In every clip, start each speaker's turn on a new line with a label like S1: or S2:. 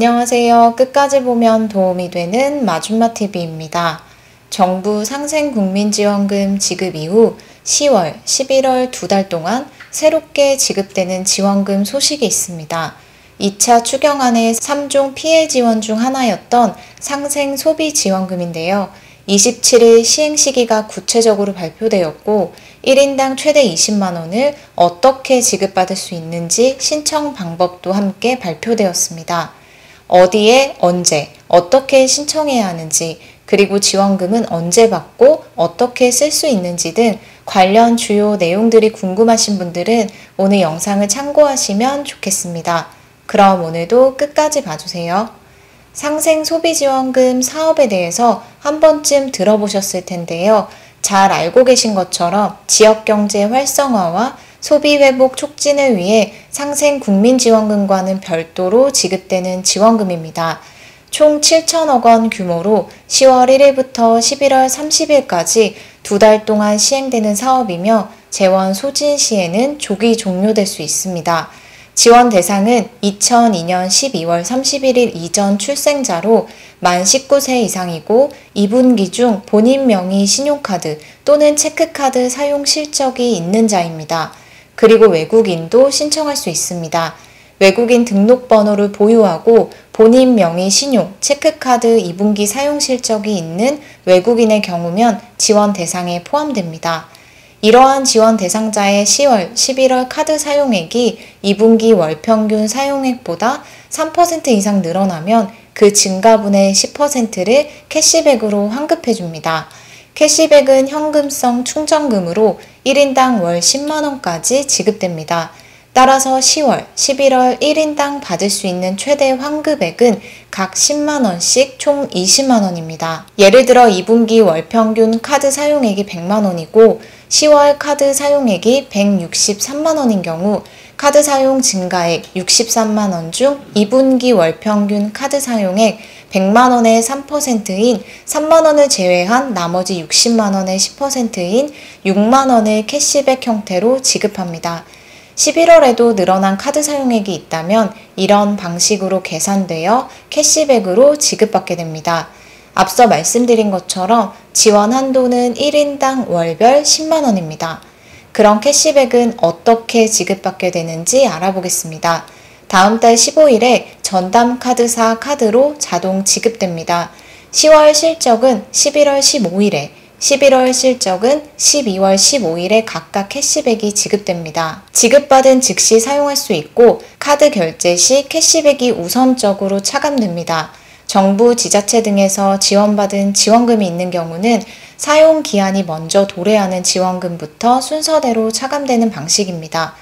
S1: 안녕하세요. 끝까지 보면 도움이 되는 마줌마TV입니다. 정부 상생국민지원금 지급 이후 10월, 11월 2달 동안 새롭게 지급되는 지원금 소식이 있습니다. 2차 추경안의 3종 피해 지원 중 하나였던 상생소비지원금인데요. 27일 시행 시기가 구체적으로 발표되었고 1인당 최대 20만 원을 어떻게 지급받을 수 있는지 신청 방법도 함께 발표되었습니다. 어디에, 언제, 어떻게 신청해야 하는지, 그리고 지원금은 언제 받고 어떻게 쓸 수 있는지 등 관련 주요 내용들이 궁금하신 분들은 오늘 영상을 참고하시면 좋겠습니다. 그럼 오늘도 끝까지 봐주세요. 상생소비지원금 사업에 대해서 한 번쯤 들어보셨을 텐데요. 잘 알고 계신 것처럼 지역경제 활성화와 소비회복 촉진을 위해 상생국민지원금과는 별도로 지급되는 지원금입니다. 총 7천억 원 규모로 10월 1일부터 11월 30일까지 2달 동안 시행되는 사업이며 재원 소진 시에는 조기 종료될 수 있습니다. 지원 대상은 2002년 12월 31일 이전 출생자로 만 19세 이상이고 2분기 중 본인 명의 신용카드 또는 체크카드 사용 실적이 있는 자입니다. 그리고 외국인도 신청할 수 있습니다. 외국인 등록번호를 보유하고 본인 명의 신용, 체크카드 2분기 사용 실적이 있는 외국인의 경우면 지원 대상에 포함됩니다. 이러한 지원 대상자의 10월, 11월 카드 사용액이 2분기 월 평균 사용액보다 3% 이상 늘어나면 그 증가분의 10%를 캐시백으로 환급해줍니다. 캐시백은 현금성 충전금으로 1인당 월 10만원까지 지급됩니다. 따라서 10월, 11월 1인당 받을 수 있는 최대 환급액은 각 10만원씩 총 20만원입니다. 예를 들어 2분기 월 평균 카드 사용액이 100만원이고 10월 카드 사용액이 163만원인 경우 카드 사용 증가액 63만원 중 2분기 월 평균 카드 사용액 100만원의 3%인 3만원을 제외한 나머지 60만원의 10%인 6만원을 캐시백 형태로 지급합니다. 11월에도 늘어난 카드 사용액이 있다면 이런 방식으로 계산되어 캐시백으로 지급받게 됩니다. 앞서 말씀드린 것처럼 지원 한도는 1인당 월별 10만원입니다. 그럼 캐시백은 어떻게 지급받게 되는지 알아보겠습니다. 다음 달 15일에 전담카드사 카드로 자동 지급됩니다. 10월 실적은 11월 15일에, 11월 실적은 12월 15일에 각각 캐시백이 지급됩니다. 지급받은 즉시 사용할 수 있고 카드 결제 시 캐시백이 우선적으로 차감됩니다. 정부, 지자체 등에서 지원받은 지원금이 있는 경우는 사용 기한이 먼저 도래하는 지원금부터 순서대로 차감되는 방식입니다.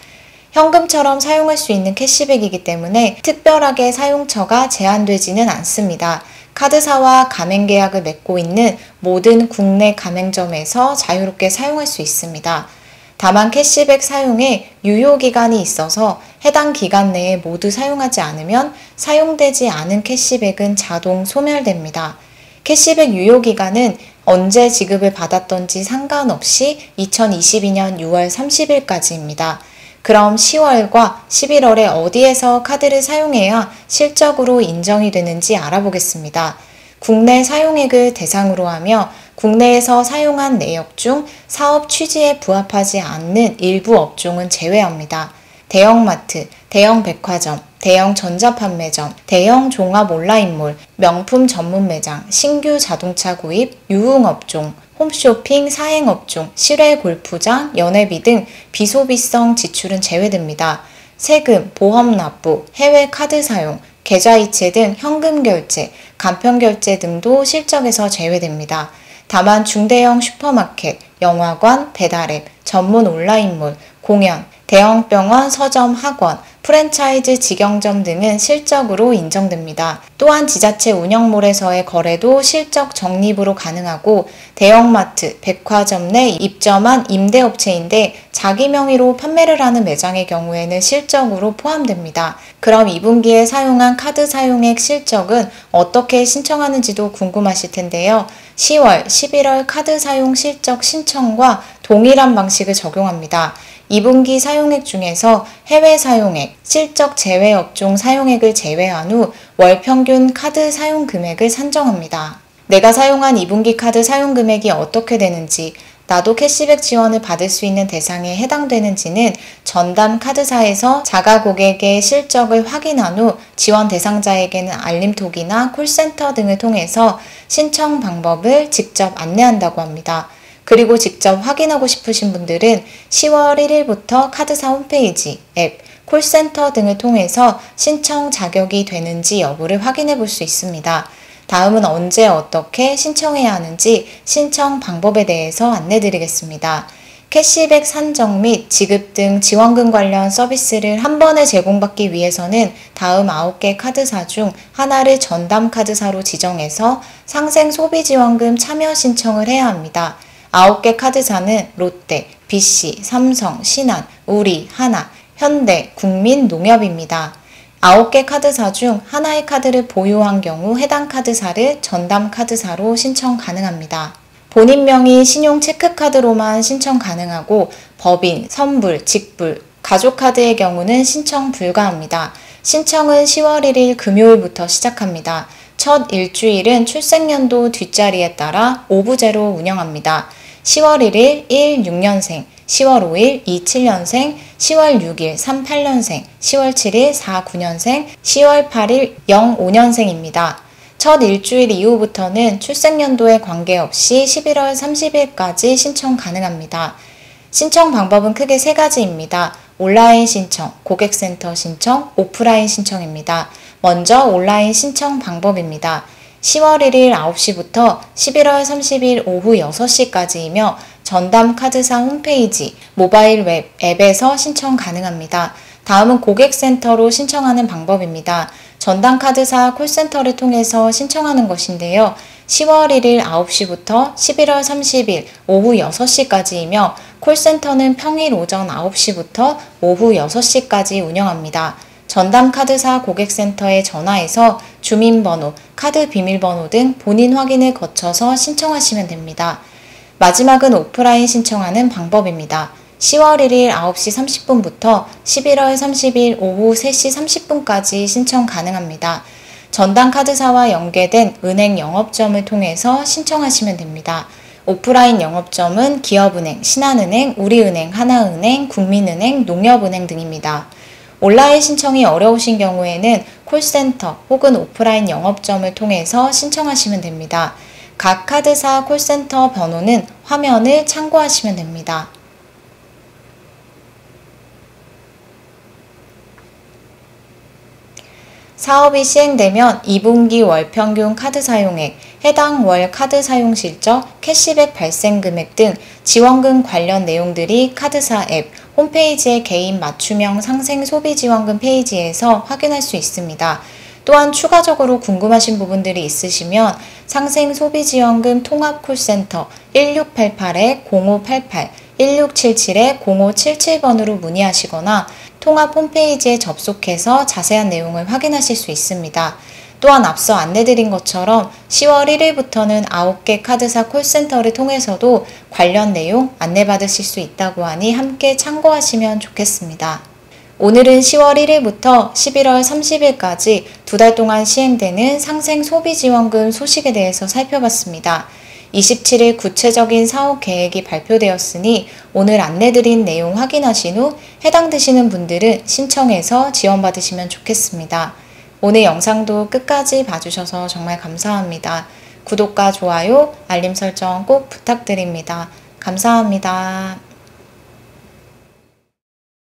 S1: 현금처럼 사용할 수 있는 캐시백이기 때문에 특별하게 사용처가 제한되지는 않습니다. 카드사와 가맹계약을 맺고 있는 모든 국내 가맹점에서 자유롭게 사용할 수 있습니다. 다만 캐시백 사용에 유효기간이 있어서 해당 기간 내에 모두 사용하지 않으면 사용되지 않은 캐시백은 자동 소멸됩니다. 캐시백 유효기간은 언제 지급을 받았던지 상관없이 2022년 6월 30일까지입니다. 그럼 10월과 11월에 어디에서 카드를 사용해야 실적으로 인정이 되는지 알아보겠습니다. 국내 사용액을 대상으로 하며 국내에서 사용한 내역 중 사업 취지에 부합하지 않는 일부 업종은 제외합니다. 대형마트, 대형 백화점, 대형 전자판매점, 대형 종합 온라인몰, 명품 전문 매장, 신규 자동차 구입, 유흥업종, 홈쇼핑, 사행업종, 실외 골프장, 연회비 등 비소비성 지출은 제외됩니다. 세금, 보험 납부, 해외 카드 사용, 계좌이체 등 현금 결제, 간편 결제 등도 실적에서 제외됩니다. 다만 중대형 슈퍼마켓, 영화관, 배달앱, 전문 온라인몰, 공연, 대형 병원, 서점, 학원, 프랜차이즈 직영점 등은 실적으로 인정됩니다. 또한 지자체 운영몰에서의 거래도 실적 적립으로 가능하고 대형마트, 백화점 내 입점한 임대업체인데 자기 명의로 판매를 하는 매장의 경우에는 실적으로 포함됩니다. 그럼 2분기에 사용한 카드 사용액 실적은 어떻게 신청하는지도 궁금하실 텐데요. 10월, 11월 카드 사용 실적 신청과 동일한 방식을 적용합니다. 2분기 사용액 중에서 해외 사용액, 실적 제외 업종 사용액을 제외한 후 월 평균 카드 사용 금액을 산정합니다. 내가 사용한 2분기 카드 사용 금액이 어떻게 되는지, 나도 캐시백 지원을 받을 수 있는 대상에 해당되는지는 전담 카드사에서 자가 고객의 실적을 확인한 후 지원 대상자에게는 알림톡이나 콜센터 등을 통해서 신청 방법을 직접 안내한다고 합니다. 그리고 직접 확인하고 싶으신 분들은 10월 1일부터 카드사 홈페이지, 앱, 콜센터 등을 통해서 신청 자격이 되는지 여부를 확인해 볼 수 있습니다. 다음은 언제 어떻게 신청해야 하는지 신청 방법에 대해서 안내드리겠습니다. 캐시백 산정 및 지급 등 지원금 관련 서비스를 한 번에 제공받기 위해서는 다음 9개 카드사 중 하나를 전담 카드사로 지정해서 상생 소비지원금 참여 신청을 해야 합니다. 9개 카드사는 롯데, BC, 삼성, 신한, 우리, 하나, 현대, 국민, 농협입니다. 9개 카드사 중 하나의 카드를 보유한 경우 해당 카드사를 전담 카드사로 신청 가능합니다. 본인 명의 신용 체크카드로만 신청 가능하고 법인, 선불, 직불, 가족카드의 경우는 신청 불가합니다. 신청은 10월 1일 금요일부터 시작합니다. 첫 일주일은 출생연도 뒷자리에 따라 오부제로 운영합니다. 10월 1일 16년생, 10월 5일 27년생, 10월 6일 38년생, 10월 7일 49년생, 10월 8일 05년생입니다. 첫 일주일 이후부터는 출생연도에 관계없이 11월 30일까지 신청 가능합니다. 신청 방법은 크게 3가지입니다. 온라인 신청, 고객센터 신청, 오프라인 신청입니다. 먼저 온라인 신청 방법입니다. 10월 1일 9시부터 11월 30일 오후 6시까지이며 전담 카드사 홈페이지, 모바일 웹, 앱에서 신청 가능합니다. 다음은 고객센터로 신청하는 방법입니다. 전담 카드사 콜센터를 통해서 신청하는 것인데요. 10월 1일 9시부터 11월 30일 오후 6시까지이며 콜센터는 평일 오전 9시부터 오후 6시까지 운영합니다. 전담 카드사 고객센터에 전화해서 주민번호, 카드 비밀번호 등 본인 확인을 거쳐서 신청하시면 됩니다. 마지막은 오프라인 신청하는 방법입니다. 10월 1일 9시 30분부터 11월 30일 오후 3시 30분까지 신청 가능합니다. 전담 카드사와 연계된 은행 영업점을 통해서 신청하시면 됩니다. 오프라인 영업점은 기업은행, 신한은행, 우리은행, 하나은행, 국민은행, 농협은행 등입니다. 온라인 신청이 어려우신 경우에는 콜센터 혹은 오프라인 영업점을 통해서 신청하시면 됩니다. 각 카드사 콜센터 번호는 화면을 참고하시면 됩니다. 사업이 시행되면 2분기 월 평균 카드 사용액, 해당 월 카드 사용 실적, 캐시백 발생 금액 등 지원금 관련 내용들이 카드사 앱, 홈페이지의 개인 맞춤형 상생 소비 지원금 페이지에서 확인할 수 있습니다. 또한 추가적으로 궁금하신 부분들이 있으시면 상생 소비 지원금 통합 콜센터 1688-0588, 1677-0577번으로 문의하시거나 통합 홈페이지에 접속해서 자세한 내용을 확인하실 수 있습니다. 또한 앞서 안내드린 것처럼 10월 1일부터는 9개 카드사 콜센터를 통해서도 관련 내용 안내받으실 수 있다고 하니 함께 참고하시면 좋겠습니다. 오늘은 10월 1일부터 11월 30일까지 2달 동안 시행되는 상생 소비지원금 소식에 대해서 살펴봤습니다. 27일 구체적인 사업 계획이 발표되었으니 오늘 안내드린 내용 확인하신 후 해당되시는 분들은 신청해서 지원받으시면 좋겠습니다. 오늘 영상도 끝까지 봐주셔서 정말 감사합니다. 구독과 좋아요, 알림 설정 꼭 부탁드립니다. 감사합니다.